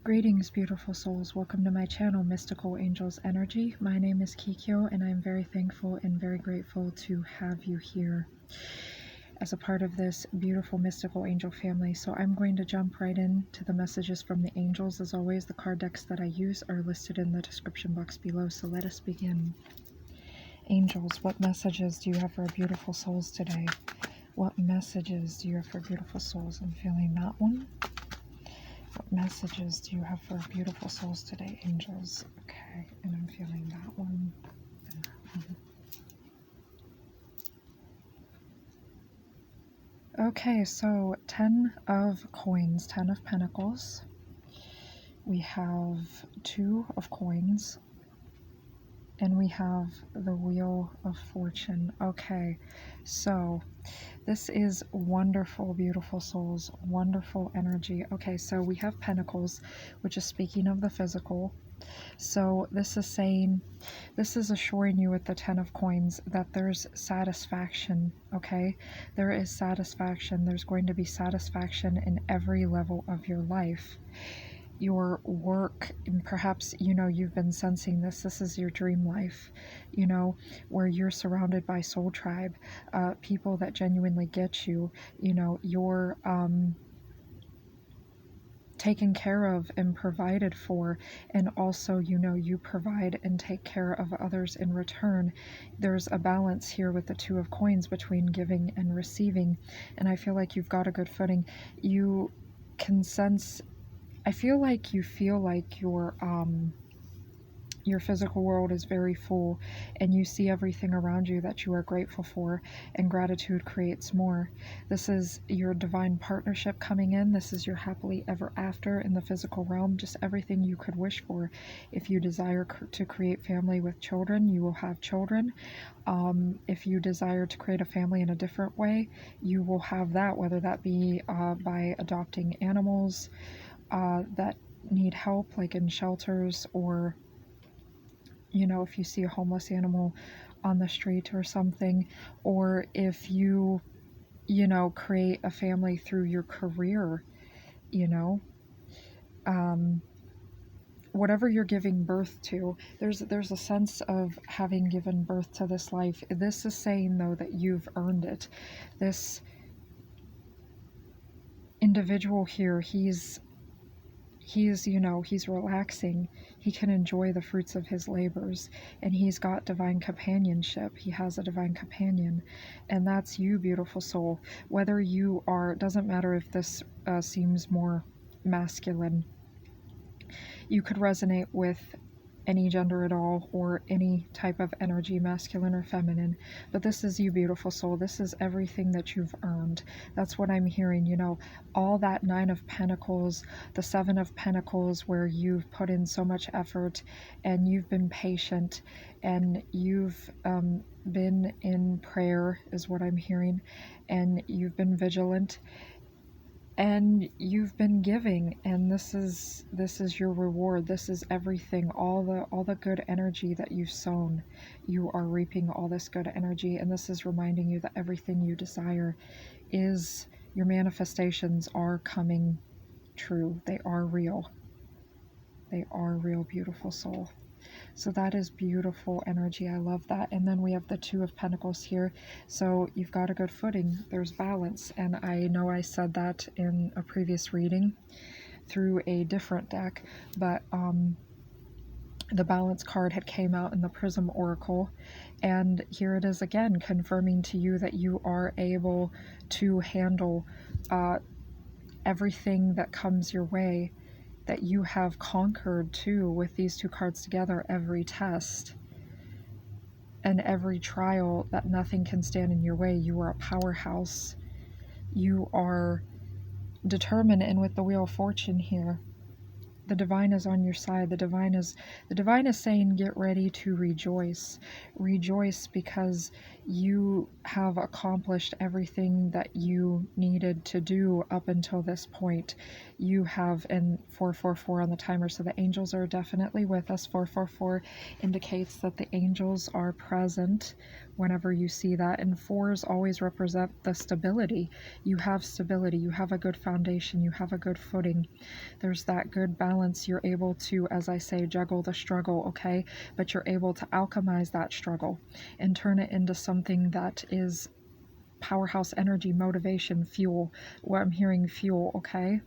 Greetings, beautiful souls. Welcome to my channel, Mystical Angels Energy. My name is Kikyo, and I'm very thankful and very grateful to have you here as a part of this beautiful mystical angel family. So I'm going to jump right into the messages from the angels. As always, the card decks that I use are listed in the description box below. So let us begin. Angels, what messages do you have for our beautiful souls today? What messages do you have for beautiful souls? I'm feeling that one. What messages do you have for beautiful souls today, angels? Okay, and I'm feeling that one and that one. Okay, so 10 of coins, 10 of pentacles. We have 2 of coins. And we have the Wheel of Fortune. Okay, so this is wonderful, beautiful souls, wonderful energy. Okay, so we have Pentacles, which is speaking of the physical. So this is saying, this is assuring you with the 10 of coins that there's satisfaction, okay? There is satisfaction. There's going to be satisfaction in every level of your life. Your work, and perhaps you've been sensing this is your dream life, where you're surrounded by soul tribe, people that genuinely get you, you're taken care of and provided for, and also you provide and take care of others in return. There's a balance here with the 2 of coins between giving and receiving, and I feel like you've got a good footing. You can sense, I feel like you feel like your physical world is very full, and you see everything around you that you are grateful for, and gratitude creates more. This is your divine partnership coming in. This is your happily ever after in the physical realm, just everything you could wish for. If you desire to create family with children, you will have children. If you desire to create a family in a different way, you will have that, whether that be by adopting animals that need help, like in shelters, or if you see a homeless animal on the street or something, or if you create a family through your career, whatever you're giving birth to, there's a sense of having given birth to this life. This is saying, though, that you've earned it. This individual here, he's relaxing. He can enjoy the fruits of his labors, and he's got divine companionship. He has a divine companion, and that's you, beautiful soul. Whether you are, doesn't matter if this seems more masculine. You could resonate with any gender at all, or any type of energy, masculine or feminine, but this is you, beautiful soul. This is everything that you've earned. That's what I'm hearing. All that 9 of Pentacles, the 7 of Pentacles, where you've put in so much effort, and you've been patient, and you've been in prayer, is what I'm hearing, and you've been vigilant, and you've been giving, and this is your reward. This is everything, all the good energy that you've sown. You are reaping all this good energy, and this is reminding you that everything you desire is, your manifestations are coming true. They are real. They are real, beautiful soul. So that is beautiful energy. I love that. And then we have the 2 of Pentacles here. So you've got a good footing. There's balance. And I know I said that in a previous reading through a different deck, but the balance card had came out in the Prism Oracle. And here it is again, confirming to you that you are able to handle everything that comes your way, that you have conquered too with these 2 cards together, every test and every trial, that nothing can stand in your way. You are a powerhouse. You are determined, and with the Wheel of Fortune here, the divine is on your side. The divine is saying, get ready to rejoice. Rejoice because you have accomplished everything that you needed to do up until this point. You have, and 444 on the timer, so the angels are definitely with us. 444 indicates that the angels are present whenever you see that. And fours always represent the stability. You have stability, you have a good foundation, you have a good footing. There's that good balance. You're able to, as I say, juggle the struggle, okay? But you're able to alchemize that struggle and turn it into something that is powerhouse energy, motivation, fuel. What I'm hearing, fuel, okay?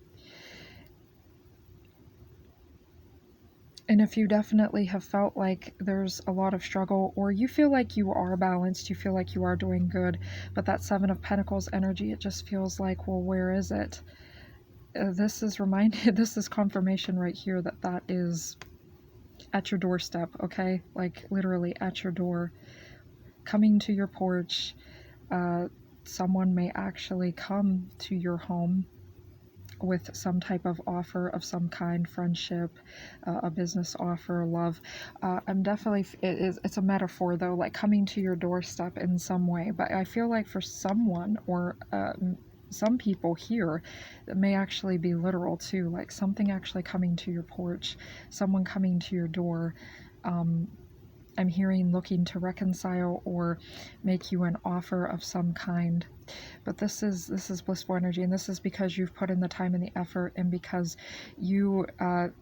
And if you definitely have felt like there's a lot of struggle, or you feel like you are balanced, you feel like you are doing good, but that Seven of Pentacles energy, it just feels like, well, where is it? This is reminded, this is confirmation right here that that is at your doorstep, okay? Like literally at your door, coming to your porch. Someone may actually come to your home with some type of offer of some kind, friendship, a business offer, love. I'm definitely, it's a metaphor though, like coming to your doorstep in some way. But I feel like for someone, or some people here, it may actually be literal too, like something actually coming to your porch, someone coming to your door. I'm hearing looking to reconcile or make you an offer of some kind. But this is blissful energy, and this is because you've put in the time and the effort, and because you,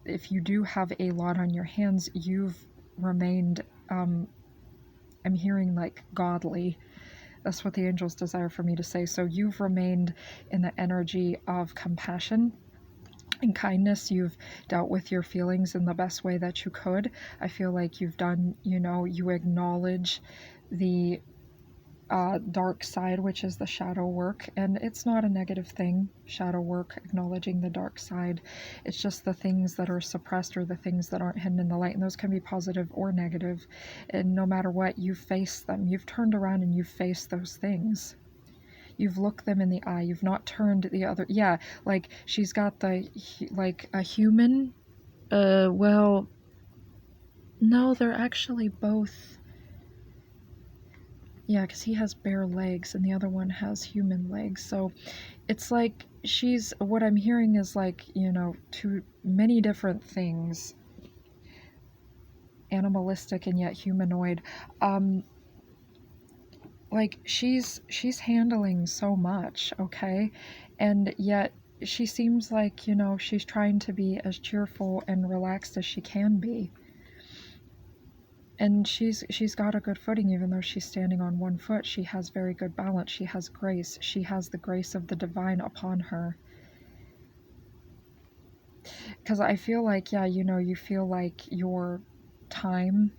if you do have a lot on your hands, you've remained, I'm hearing like godly. That's what the angels desire for me to say. So you've remained in the energy of compassion and kindness. You've dealt with your feelings in the best way that you could. I feel like you've done, you acknowledge the dark side, which is the shadow work, and it's not a negative thing. Shadow work, acknowledging the dark side, it's just the things that are suppressed or the things that aren't hidden in the light, and those can be positive or negative. And no matter what, you face them. You've turned around and you've faced those things. You've looked them in the eye. You've not turned the other. Yeah, like she's got the, like a human. Well, no, they're actually both. Yeah, because he has bare legs and the other one has human legs. So it's like she's, what I'm hearing is like, two many different things, animalistic and yet humanoid. Like she's handling so much, okay? And yet she seems like, she's trying to be as cheerful and relaxed as she can be. And she's got a good footing. Even though she's standing on one foot, she has very good balance. She has grace. She has the grace of the divine upon her. Because I feel like, yeah, you feel like your time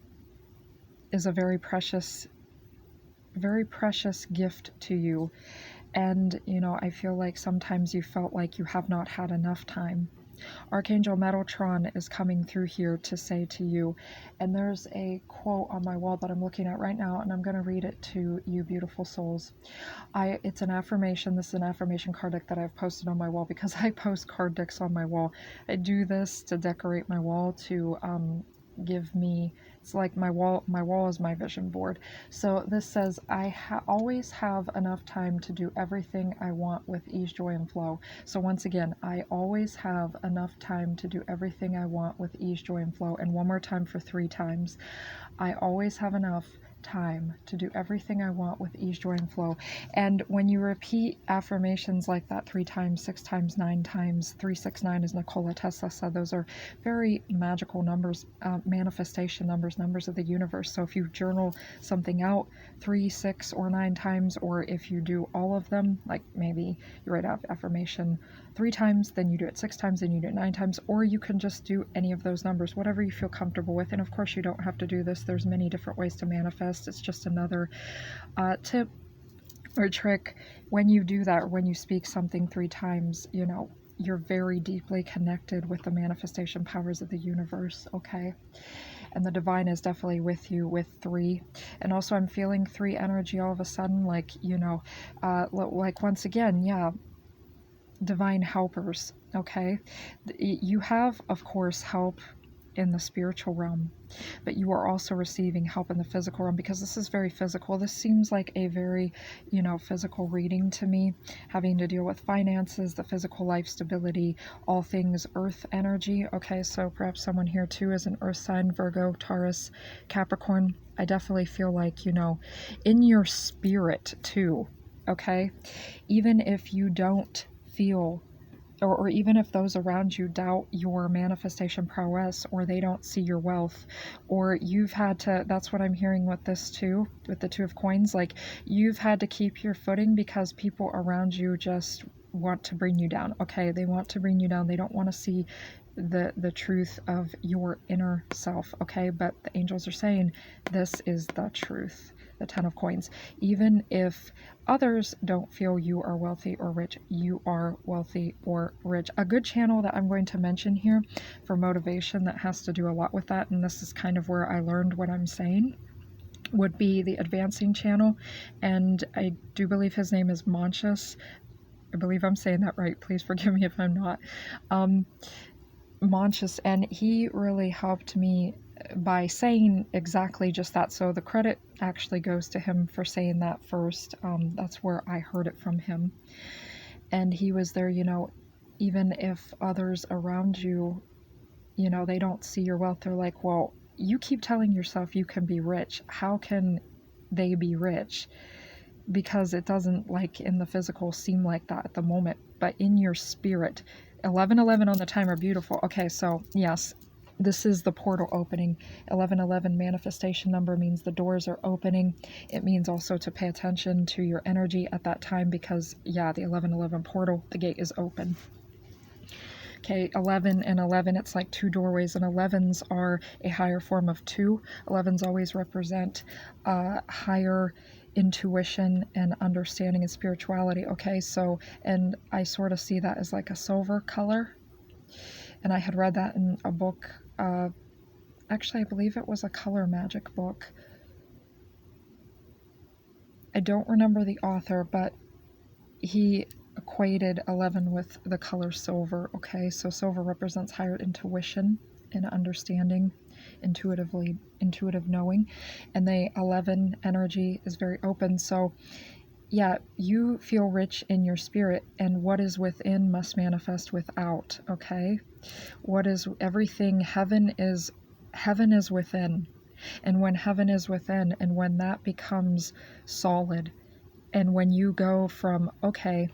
is a very precious gift to you. And I feel like sometimes you felt like you have not had enough time. Archangel Metatron is coming through here to say to you, and there's a quote on my wall that I'm looking at right now, and I'm going to read it to you, beautiful souls. It's an affirmation. This is an affirmation card deck that I've posted on my wall because I post card decks on my wall. I do this to decorate my wall, to give me, it's like my wall is my vision board. So this says, I always have enough time to do everything I want with ease, joy, and flow. So once again, I always have enough time to do everything I want with ease, joy, and flow. And one more time for 3 times. I always have enough time to do everything I want with ease, joy, and flow. And when you repeat affirmations like that 3 times, 6 times, 9 times, 369, as Nikola Tesla said, those are very magical numbers, manifestation numbers, numbers of the universe. So if you journal something out 3, 6, or 9 times, or if you do all of them, like maybe you write out affirmation 3 times, then you do it 6 times, then you do it 9 times, or you can just do any of those numbers, whatever you feel comfortable with. And of course, you don't have to do this. There's many different ways to manifest. It's just another tip or trick. When you do that, or when you speak something 3 times, you're very deeply connected with the manifestation powers of the universe, okay? And the divine is definitely with you with 3. And also I'm feeling 3 energy all of a sudden, like, like once again, yeah, divine helpers, okay? You have, of course, help in the spiritual realm, but you are also receiving help in the physical realm, because this is very physical. This seems like a very, physical reading to me, having to deal with finances, the physical life stability, all things earth energy. Okay, so perhaps someone here too is an earth sign, Virgo, Taurus, Capricorn. I definitely feel like, in your spirit too, okay? Even if you don't feel, or even if those around you doubt your manifestation prowess, or they don't see your wealth, or you've had to, that's what I'm hearing with this too, with the Two of Coins, like you've had to keep your footing because people around you just want to bring you down. Okay, they want to bring you down. They don't want to see the truth of your inner self. Okay, but the angels are saying this is the truth. The Ten of Coins. Even if others don't feel you are wealthy or rich, you are wealthy or rich. A good channel that I'm going to mention here for motivation that has to do a lot with that, and this is kind of where I learned what I'm saying, would be the Advancing channel, and I do believe his name is Monchus. I believe I'm saying that right. Please forgive me if I'm not. Monchus, and he really helped me by saying exactly just that. So the credit actually goes to him for saying that first. That's where I heard it from him. And he was there, even if others around you, they don't see your wealth, they're like, well, you keep telling yourself you can be rich. How can they be rich? Because it doesn't, like in the physical, seem like that at the moment, but in your spirit. 1111 on the timer, beautiful. Okay, so yes, this is the portal opening. 1111 manifestation number means the doors are opening. It means also to pay attention to your energy at that time, because yeah, the 1111 portal, the gate is open. Okay, 11 and 11, it's like two doorways, and 11s are a higher form of two. 11s always represent higher intuition and understanding and spirituality. Okay, so, and I sort of see that as like a silver color, and I had read that in a book, actually I believe it was a color magic book. I don't remember the author, but he equated 11 with the color silver. Okay, so silver represents higher intuition and understanding, intuitive knowing, and the 11 energy is very open. So yeah, you feel rich in your spirit, and what is within must manifest without. Okay, what is everything? Heaven is within, and when heaven is within, and when that becomes solid, and when you go from, okay,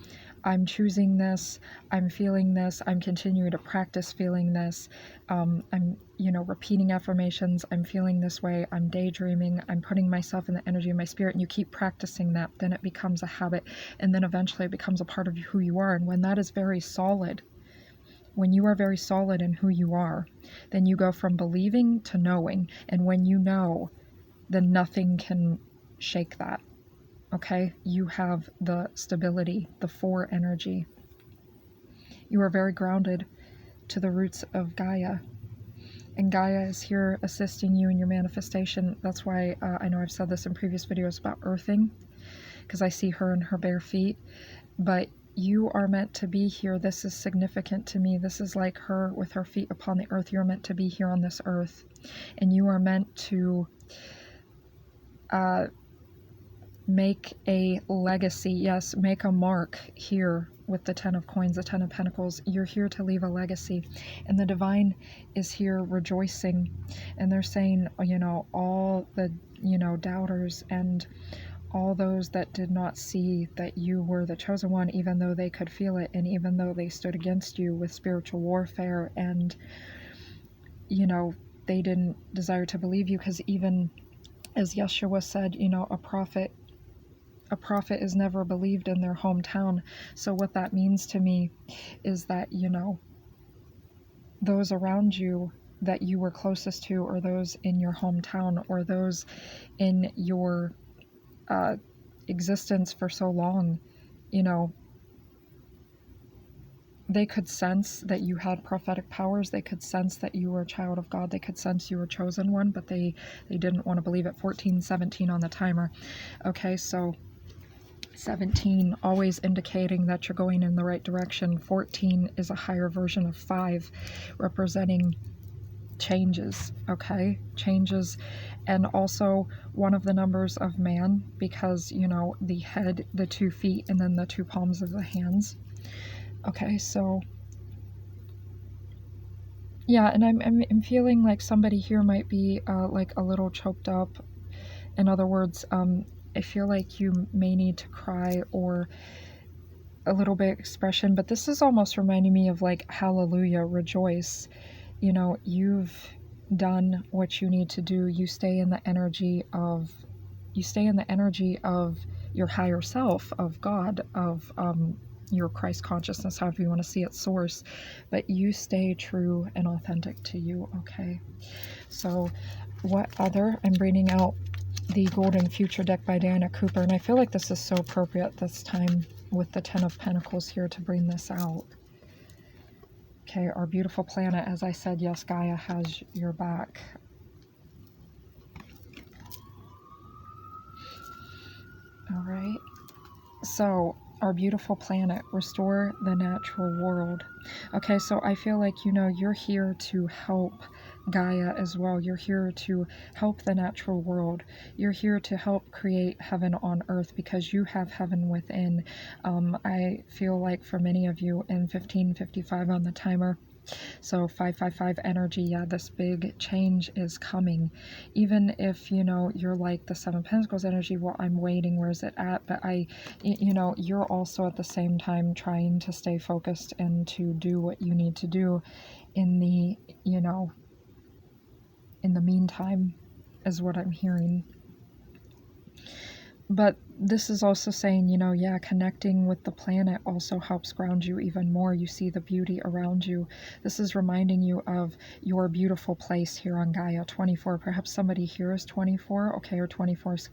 I'm choosing this, I'm feeling this, I'm continuing to practice feeling this, I'm, repeating affirmations, I'm feeling this way, I'm daydreaming, I'm putting myself in the energy of my spirit, and you keep practicing that, then it becomes a habit, and then eventually it becomes a part of who you are. And when that is very solid, when you are very solid in who you are, then you go from believing to knowing, and when you know, then nothing can shake that. Okay, you have the stability, the 4 energy. You are very grounded to the roots of Gaia, and Gaia is here assisting you in your manifestation. That's why I know I've said this in previous videos about earthing, because I see her in her bare feet, but you are meant to be here. This is significant to me. This is like her with her feet upon the earth. You're meant to be here on this earth, and you are meant to make a legacy. Yes, make a mark here with the 10 of Coins, the 10 of Pentacles. You're here to leave a legacy, and the divine is here rejoicing, and they're saying, all the doubters and all those that did not see that you were the chosen one, even though they could feel it, and even though they stood against you with spiritual warfare, and they didn't desire to believe you, because even as Yeshua said, a prophet is never believed in their hometown. So what that means to me is that, those around you that you were closest to, or those in your hometown, or those in your existence for so long, they could sense that you had prophetic powers. They could sense that you were a child of God. They could sense you were chosen one, but they didn't want to believe it. 14:17 on the timer. Okay, so 17, always indicating that you're going in the right direction. 14 is a higher version of 5, representing changes, okay? Changes. And also one of the numbers of man, because, you know, the head, the 2 feet, and then the 2 palms of the hands. Okay, so yeah, and I'm feeling like somebody here might be like a little choked up. In other words, I feel like you may need to cry or a little bit expression, but this is almost reminding me of like hallelujah, rejoice. You know, you've done what you need to do. You stay in the energy of your higher self, of God, of your Christ consciousness, however you want to see it, source, but you stay true and authentic to you, okay? So what other, I'm bringing out the Golden Future deck by Diana Cooper, and I feel like this is so appropriate this time with the 10 of Pentacles here to bring this out. Okay, our beautiful planet, as I said, yes, Gaia has your back. All right. So, our beautiful planet, restore the natural world. Okay, so I feel like, you know, you're here to help Gaia as well. You're here to help the natural world. You're here to help create heaven on earth because you have heaven within. I feel like for many of you, in 1555 on the timer, so 555 energy, yeah, this big change is coming. Even if, you know, you're like the 7 Pentacles energy, well, I'm waiting, where's it at? But you know, you're also at the same time trying to stay focused and to do what you need to do in the, you know, in the meantime, is what I'm hearing. But this is also saying, you know, yeah, connecting with the planet also helps ground you even more. You see the beauty around you. This is reminding you of your beautiful place here on Gaia 24. Perhaps somebody here is 24, okay, or 24 is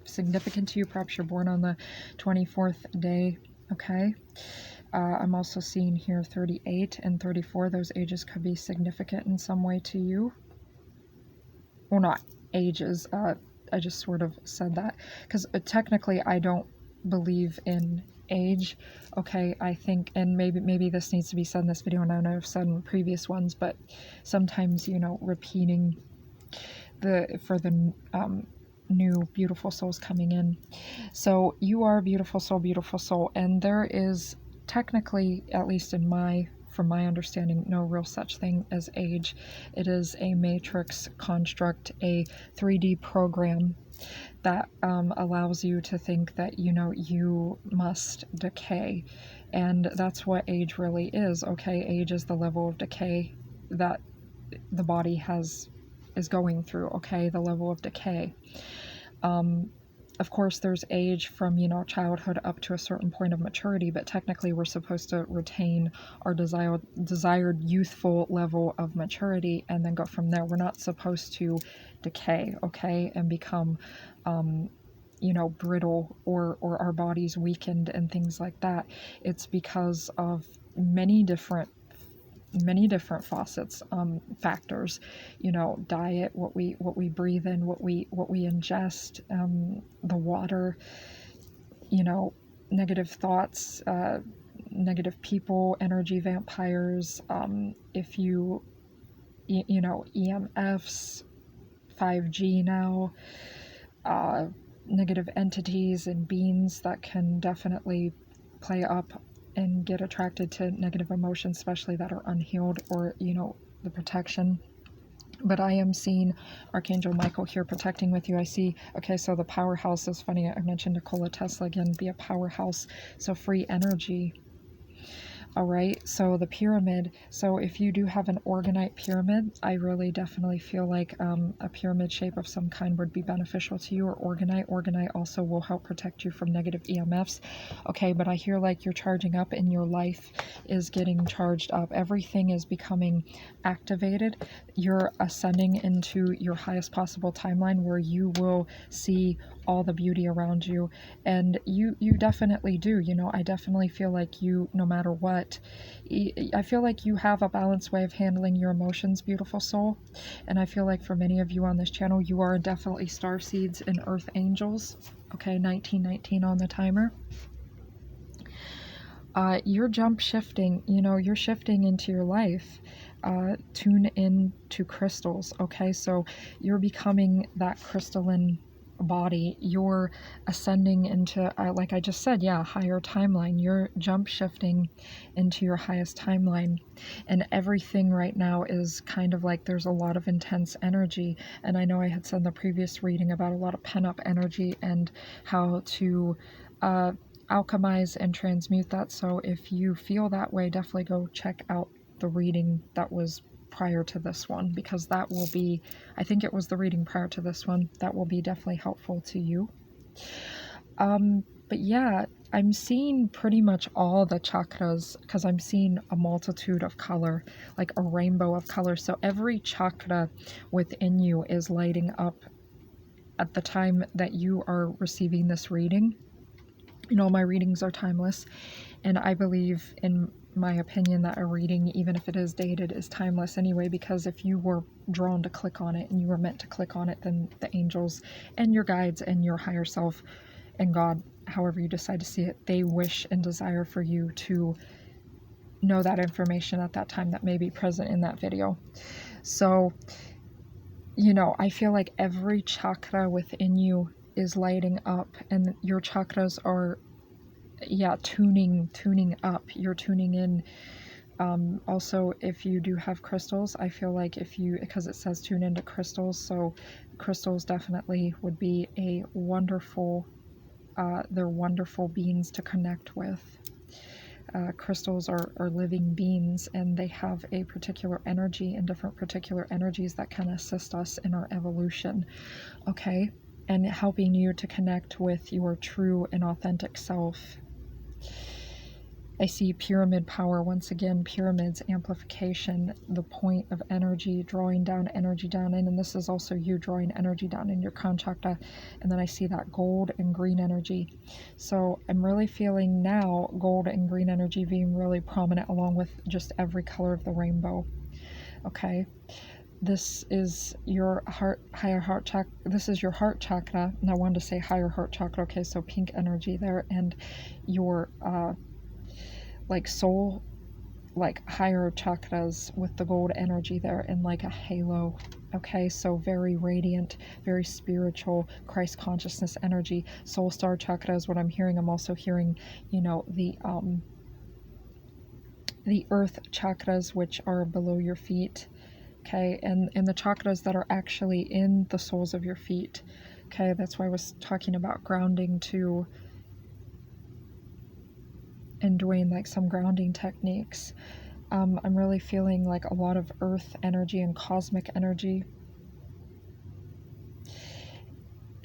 significant to you. Perhaps you're born on the 24th day, okay? I'm also seeing here 38 and 34. Those ages could be significant in some way to you. Well, not ages, I just sort of said that because technically I don't believe in age, okay? I think, and maybe this needs to be said in this video, and I know I've said in previous ones, but sometimes, you know, repeating for the new beautiful souls coming in. So you are a beautiful soul, and there is technically, at least from my understanding, no real such thing as age. It is a matrix construct, a 3D program that allows you to think that, you know, you must decay. And that's what age really is, okay? Age is the level of decay that the body is going through, okay? The level of decay. Of course, there's age from, you know, childhood up to a certain point of maturity, but technically we're supposed to retain our desired youthful level of maturity and then go from there. We're not supposed to decay, okay, and become, you know, brittle or our bodies weakened and things like that. It's because of many different facets, factors, you know, diet, what we breathe in, what we ingest, the water, you know, negative thoughts, negative people, energy vampires, if you know, EMFs, 5G now, negative entities and beings that can definitely play up and get attracted to negative emotions, especially that are unhealed, or, you know, the protection. But I am seeing Archangel Michael here protecting with you. I see, okay, so the powerhouse is funny. I mentioned Nikola Tesla again, be a powerhouse. So free energy. All right, so the pyramid. So if you do have an orgonite pyramid, I really definitely feel like a pyramid shape of some kind would be beneficial to you, or orgonite. Orgonite also will help protect you from negative EMFs. Okay, but I hear like you're charging up and your life is getting charged up. Everything is becoming activated. You're ascending into your highest possible timeline where you will see all the beauty around you, and you definitely do. You know, I definitely feel like you, no matter what, I feel like you have a balanced way of handling your emotions, beautiful soul. And I feel like for many of you on this channel, you are definitely star seeds and earth angels. Okay, 1919 on the timer. You're jump shifting, you know, you're shifting into your life. tune in to crystals. Okay, so you're becoming that crystalline body. You're ascending into, like I just said, yeah, higher timeline. You're jump shifting into your highest timeline, and everything right now is kind of like there's a lot of intense energy. And I know I had said in the previous reading about a lot of pent-up energy and how to alchemize and transmute that. So if you feel that way, definitely go check out the reading that was prior to this one, because that will be, I think it was the reading prior to this one, that will be definitely helpful to you. But yeah, I'm seeing pretty much all the chakras, because I'm seeing a multitude of color, like a rainbow of color. So every chakra within you is lighting up at the time that you are receiving this reading. You know, my readings are timeless, and I believe, in my opinion, that a reading, even if it is dated, is timeless anyway, because if you were drawn to click on it and you were meant to click on it, then the angels and your guides and your higher self and God, however you decide to see it, they wish and desire for you to know that information at that time that may be present in that video. So, you know, I feel like every chakra within you is lighting up, and your chakras are, yeah, tuning up. You're tuning in. Also, if you do have crystals, I feel like if you, because it says tune into crystals, so crystals definitely would be a wonderful, they're wonderful beings to connect with. Crystals are living beings, and they have a particular energy and different particular energies that can assist us in our evolution, okay? And helping you to connect with your true and authentic self. I see pyramid power once again, pyramids, amplification, the point of energy, drawing down energy down in, and this is also you drawing energy down in your crown chakra. And then I see that gold and green energy. So I'm really feeling now gold and green energy being really prominent, along with just every color of the rainbow. Okay. This is your higher heart chakra. This is your heart chakra. And I wanted to say higher heart chakra. Okay, so pink energy there, and your like soul, like higher chakras with the gold energy there, and like a halo. Okay, so very radiant, very spiritual, Christ consciousness energy. Soul star chakra is what I'm hearing. I'm also hearing, you know, the earth chakras, which are below your feet. Okay, and the chakras that are actually in the soles of your feet. Okay, that's why I was talking about grounding too, and doing like some grounding techniques. I'm really feeling like a lot of earth energy and cosmic energy.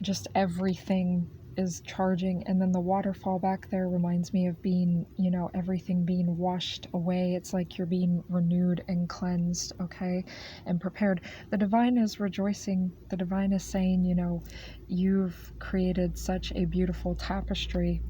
Just everything is charging, and then the waterfall back there reminds me of being, you know, everything being washed away. It's like you're being renewed and cleansed, okay, and prepared. The divine is rejoicing. The divine is saying, you know, you've created such a beautiful tapestry.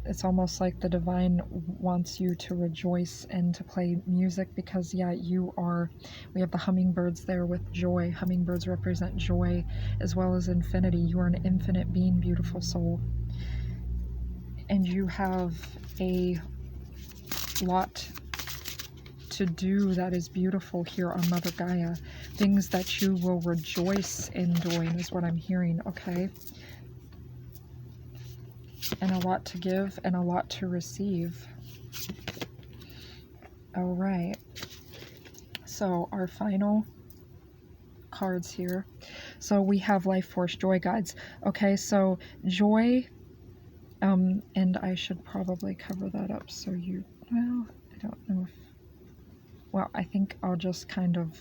It's almost like the divine wants you to rejoice and to play music, because yeah, you are, we have the hummingbirds there with joy. Hummingbirds represent joy as well as infinity. You are an infinite being, beautiful soul, and you have a lot to do that is beautiful here on Mother Gaia. Things that you will rejoice in doing is what I'm hearing, okay? And a lot to give and a lot to receive. All right, so our final cards here. So we have life force, joy guides. Okay, so joy, and I should probably cover that up so you, well, I don't know if, well, I think I'll just kind of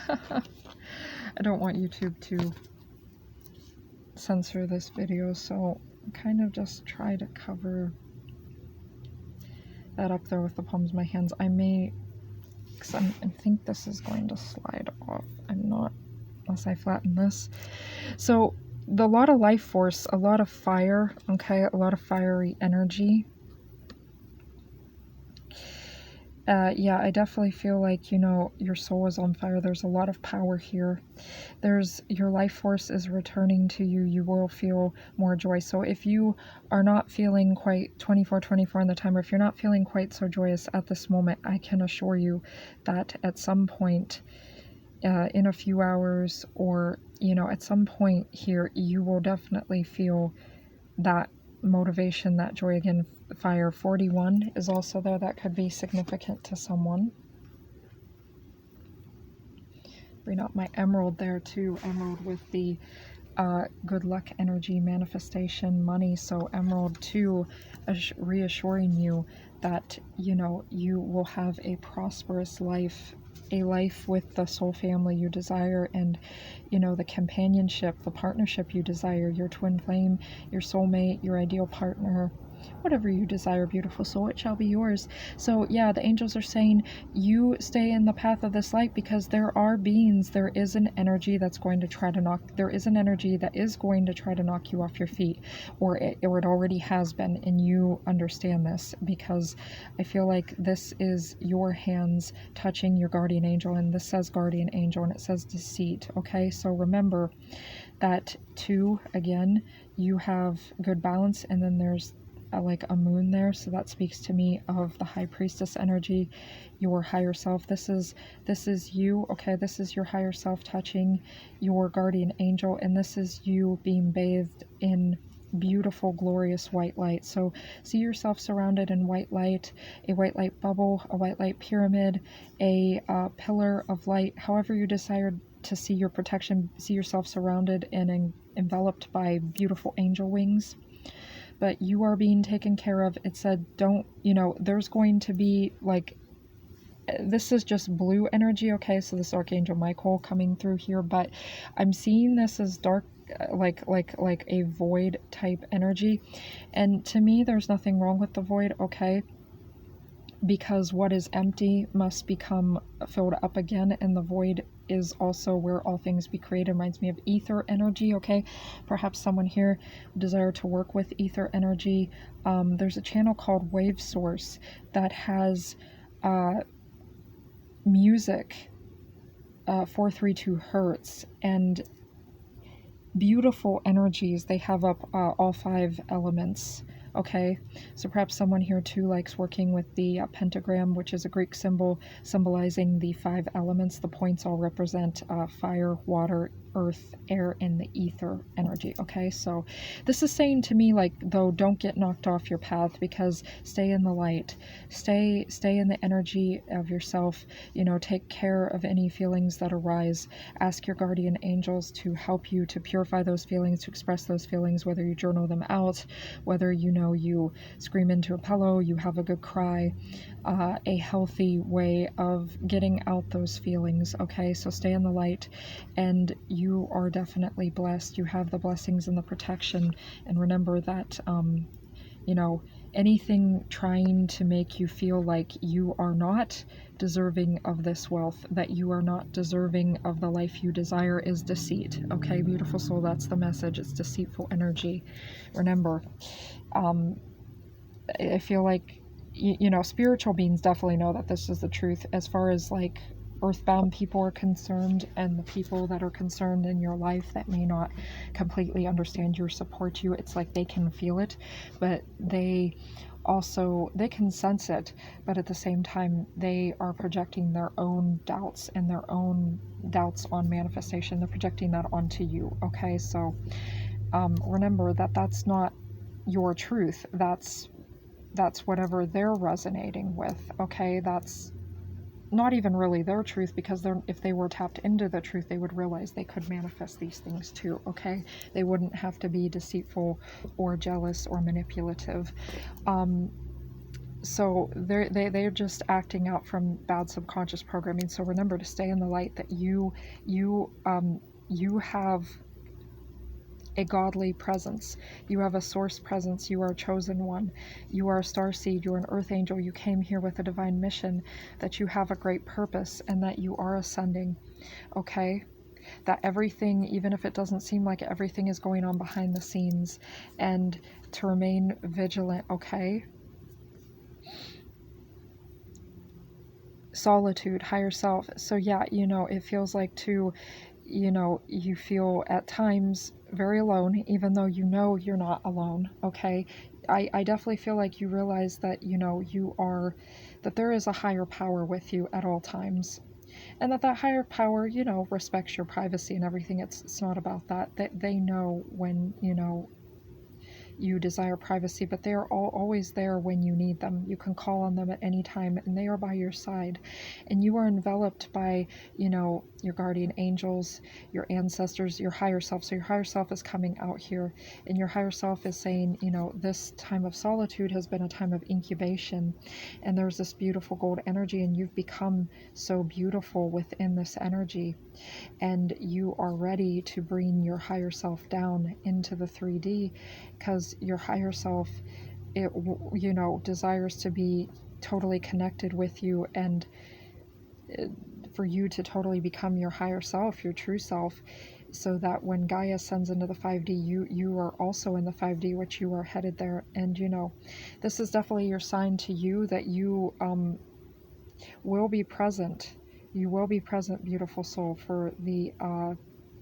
I don't want YouTube to censor this video, so kind of just try to cover that up there with the palms of my hands. I may, because I think this is going to slide off. I'm not, unless I flatten this. So a lot of life force, a lot of fire, okay, a lot of fiery energy. Yeah, I definitely feel like, you know, your soul is on fire. There's a lot of power here. There's your life force is returning to you. You will feel more joy. So if you are not feeling quite 24 on the timer, if you're not feeling quite so joyous at this moment, I can assure you that at some point, in a few hours, or, you know, at some point here, you will definitely feel that motivation, that joy again. Fire 41 is also there. That could be significant to someone. Bring up my emerald there too. Emerald with the good luck energy, manifestation, money. So emerald too, reassuring you that, you know, you will have a prosperous life, a life with the soul family you desire, and, you know, the companionship, the partnership you desire, your twin flame, your soulmate, your ideal partner. Whatever you desire, beautiful soul, it shall be yours. So yeah, the angels are saying you stay in the path of this light, because there are beings, there is an energy that's going to try to knock, there is an energy that is going to try to knock you off your feet, or it already has been, and you understand this, because I feel like this is your hands touching your guardian angel, and this says guardian angel, and it says deceit. Okay, so remember that too. Again, you have good balance, and then there's like a moon there, so that speaks to me of the high priestess energy, your higher self. This is you. Okay, this is your higher self touching your guardian angel, and this is you being bathed in beautiful glorious white light. So see yourself surrounded in white light, a white light bubble, a white light pyramid, a pillar of light, however you desire to see your protection. See yourself surrounded and enveloped by beautiful angel wings, but you are being taken care of. It said, don't, you know, there's going to be like, this is just blue energy. Okay, so this Archangel Michael coming through here, but I'm seeing this as dark, like a void type energy, and to me there's nothing wrong with the void. Okay, because what is empty must become filled up again, and the void is also where all things be created. Reminds me of ether energy. Okay, perhaps someone here would desire to work with ether energy. There's a channel called Wave Source that has music, 432 hertz, and beautiful energies. They have up all 5 elements. Okay, so perhaps someone here too likes working with the pentagram, which is a Greek symbol symbolizing the 5 elements. The points all represent fire, water, earth, air, and the ether energy. Okay, so this is saying to me, like, though, don't get knocked off your path, because stay in the light, stay in the energy of yourself. You know, take care of any feelings that arise. Ask your guardian angels to help you to purify those feelings, to express those feelings, whether you journal them out, whether, you know, you scream into a pillow, you have a good cry, a healthy way of getting out those feelings. Okay, so stay in the light, and you are definitely blessed. You have the blessings and the protection, and remember that, you know, anything trying to make you feel like you are not deserving of this wealth, that you are not deserving of the life you desire, is deceit. Okay, beautiful soul, that's the message. It's deceitful energy. Remember, I feel like, you know, spiritual beings definitely know that this is the truth. As far as like earthbound people are concerned, and the people that are concerned in your life that may not completely understand you or support you, it's like they can feel it, but they can sense it, but at the same time they are projecting their own doubts and their own doubts on manifestation. They're projecting that onto you. Okay, so remember that that's not your truth. That's whatever they're resonating with. Okay, that's not even really their truth, because if they were tapped into the truth, they would realize they could manifest these things too. Okay, they wouldn't have to be deceitful or jealous or manipulative. So they're just acting out from bad subconscious programming. So remember to stay in the light, that you have a godly presence. You have a source presence. You are a chosen one. You are a starseed. You are an earth angel. You came here with a divine mission, that you have a great purpose, and that you are ascending. Okay? That everything, even if it doesn't seem like it, everything is going on behind the scenes, and to remain vigilant. Okay? solitude, higher self. So yeah, it feels like too, you feel at times very alone, even though you're not alone, okay? I definitely feel like you realize that, that there is a higher power with you at all times. And that higher power, respects your privacy and everything. It's not about that. That they know when, you desire privacy, but they are always there when you need them. You can call on them at any time, and they are by your side. And you are enveloped by, your guardian angels, your ancestors, your higher self. So your higher self is coming out here, and your higher self is saying, this time of solitude has been a time of incubation, and there's this beautiful gold energy, and you've become so beautiful within this energy, and you are ready to bring your higher self down into the 3D, because your higher self, it desires to be totally connected with you, and for you to totally become your higher self, your true self, so that when Gaia sends into the 5D, you are also in the 5D, which you are headed there. And this is definitely your sign to you that you will be present. You will be present, beautiful soul, for the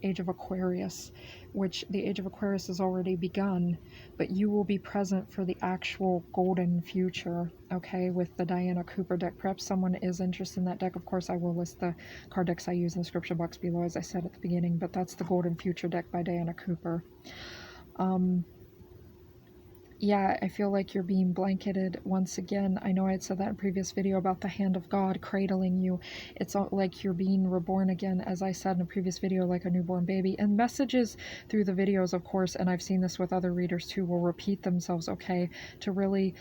age of Aquarius, which the age of Aquarius has already begun, but you will be present for the actual golden future, okay, with the Diana Cooper deck. Perhaps someone is interested in that deck. Of course, I will list the card decks I use in the description box below, as I said at the beginning, but that's the Golden Future deck by Diana Cooper. Yeah, I feel like you're being blanketed once again. I know I had said that in a previous video about the hand of God cradling you. It's like you're being reborn again, as I said in a previous video, like a newborn baby. And messages through the videos, of course, and I've seen this with other readers too, will repeat themselves, okay, to really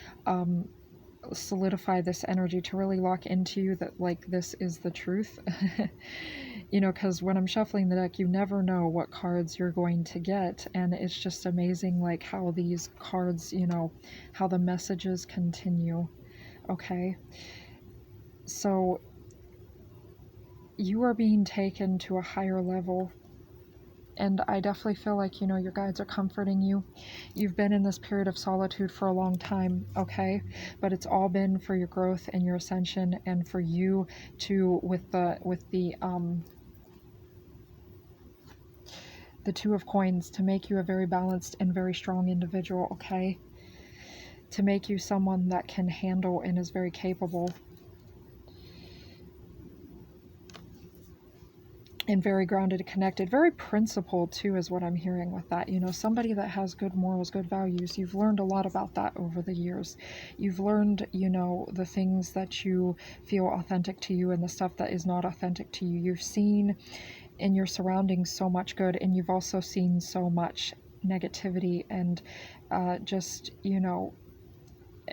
solidify this energy, to really lock into you that, like, this is the truth. Because when I'm shuffling the deck, you never know what cards you're going to get, and it's just amazing, like, how these cards, how the messages continue, okay? So you are being taken to a higher level, and I definitely feel like, your guides are comforting you. You've been in this period of solitude for a long time, okay? But it's all been for your growth and your ascension, and for you to, with the Two of Coins, to make you a very balanced and very strong individual, okay? To make you someone that can handle and is very capable. And very grounded and connected, very principled too, is what I'm hearing with that. Somebody that has good morals, good values. You've learned a lot about that over the years. You've learned, the things that you feel authentic to you and the stuff that is not authentic to you. You've seen in your surroundings so much good, and you've also seen so much negativity and just,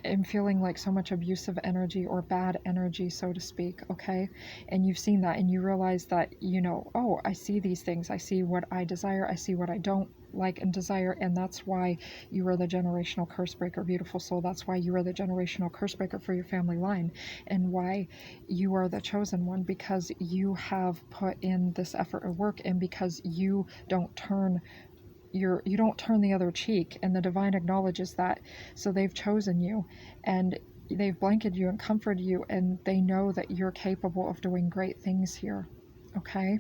am feeling like so much abusive energy or bad energy, so to speak, okay? And you've seen that, and you realize that, oh, I see these things. I see what I desire. I see what I don't like and desire, and that's why you are the generational curse breaker, beautiful soul. That's why you are the generational curse breaker for your family line, and why you are the chosen one, because you have put in this effort or work, and because you don't turn you don't turn the other cheek, and the divine acknowledges that. So they've chosen you, and they've blanketed you and comforted you, and they know that you're capable of doing great things here, okay?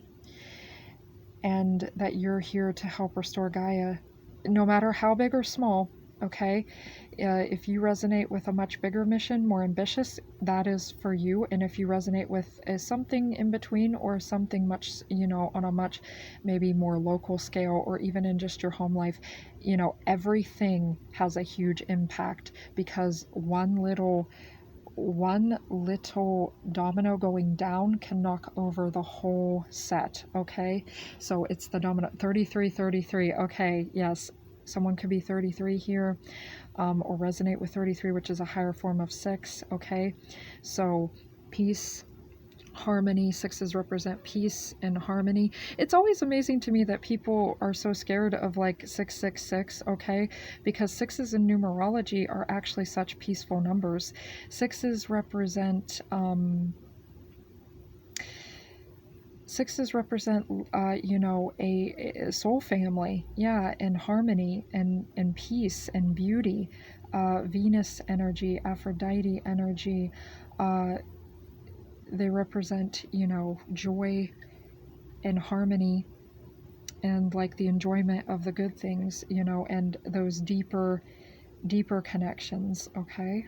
And that you're here to help restore Gaia, no matter how big or small, okay? If you resonate with a much bigger mission, more ambitious, that is for you. And if you resonate with something in between, or something much, on a much maybe more local scale, or even in just your home life, everything has a huge impact, because one little domino going down can knock over the whole set, okay? So it's the domino. 33, okay, yes, someone could be 33 here, or resonate with 33, which is a higher form of 6, okay? So peace, harmony. 6s represent peace and harmony. It's always amazing to me that people are so scared of, like, 666, okay? Because 6s in numerology are actually such peaceful numbers. 6s represent a soul family, yeah, and harmony and peace and beauty, Venus energy, Aphrodite energy, they represent, you know, joy and harmony and like the enjoyment of the good things, you know, and those deeper connections, okay,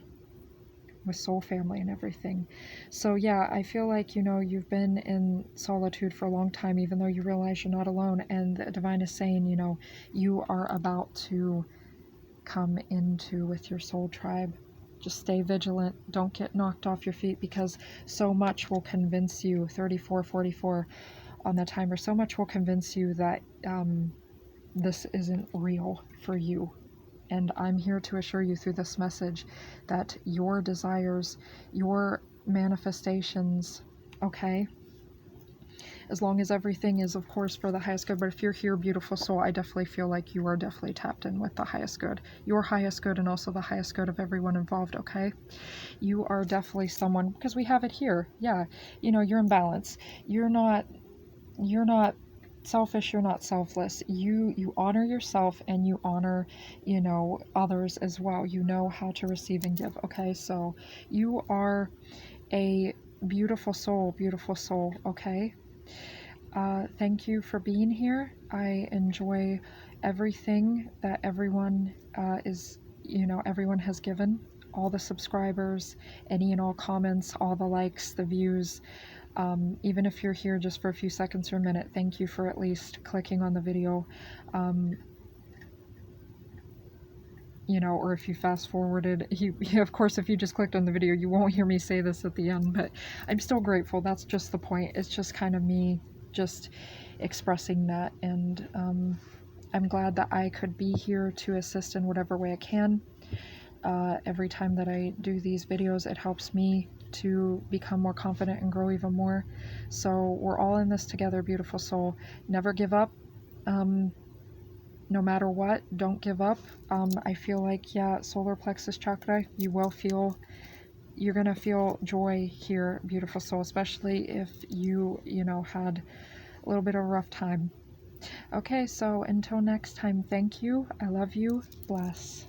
with soul family and everything. So yeah, I feel like, you know, you've been in solitude for a long time, even though you realize you're not alone, and the divine is saying, you know, you are about to come into with your soul tribe. Just stay vigilant, don't get knocked off your feet, because so much will convince you, 3444 on the timer, so much will convince you that this isn't real for you. And I'm here to assure you through this message that your desires, your manifestations, okay, as long as everything is, of course, for the highest good. But if you're here, beautiful soul, I definitely feel like you are definitely tapped in with the highest good, your highest good, and also the highest good of everyone involved, okay? You are definitely someone, because we have it here, yeah, you know, you're in balance. You're not selfish, you're not selfless. You honor yourself, and you honor, you know, others as well. You know how to receive and give, okay? So you are a beautiful soul, okay? Thank you for being here. I enjoy everything that everyone is, you know, everyone has given, all the subscribers, any and all comments, all the likes, the views. Even if you're here just for a few seconds or a minute, thank you for at least clicking on the video. You know, or if you fast forwarded, of course, if you just clicked on the video, you won't hear me say this at the end, but I'm still grateful. That's just the point. It's just kind of me just expressing that, and I'm glad that I could be here to assist in whatever way I can. Every time that I do these videos, it helps me to become more confident and grow even more. So we're all in this together, beautiful soul. Never give up. No matter what, don't give up. I feel like, yeah, solar plexus chakra, you're gonna feel joy here, beautiful soul, especially if you know, had a little bit of a rough time. Okay, so until next time, thank you. I love you. Bless.